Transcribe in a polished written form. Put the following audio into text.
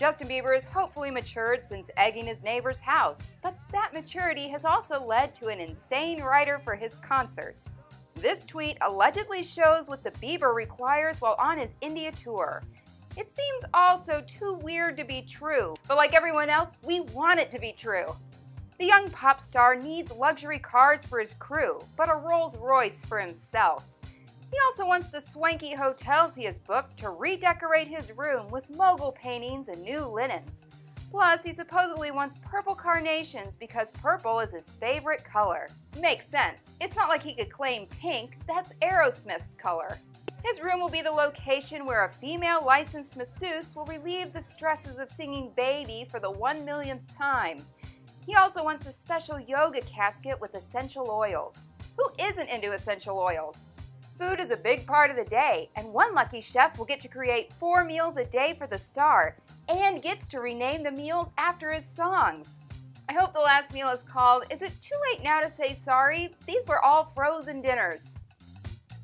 Justin Bieber has hopefully matured since egging his neighbor's house, but that maturity has also led to an insane rider for his concerts. This tweet allegedly shows what the Bieber requires while on his India tour. It seems also too weird to be true, but like everyone else, we want it to be true. The young pop star needs luxury cars for his crew, but a Rolls Royce for himself. He also wants the swanky hotels he has booked to redecorate his room with mogul paintings and new linens. Plus, he supposedly wants purple carnations because purple is his favorite color. Makes sense. It's not like he could claim pink, that's Aerosmith's color. His room will be the location where a female licensed masseuse will relieve the stresses of singing Baby for the 1,000,000th time. He also wants a special yoga casket with essential oils. Who isn't into essential oils? Food is a big part of the day, and one lucky chef will get to create 4 meals a day for the star and gets to rename the meals after his songs. I hope the last meal is called, "Is it too late now to say sorry? These were all frozen dinners."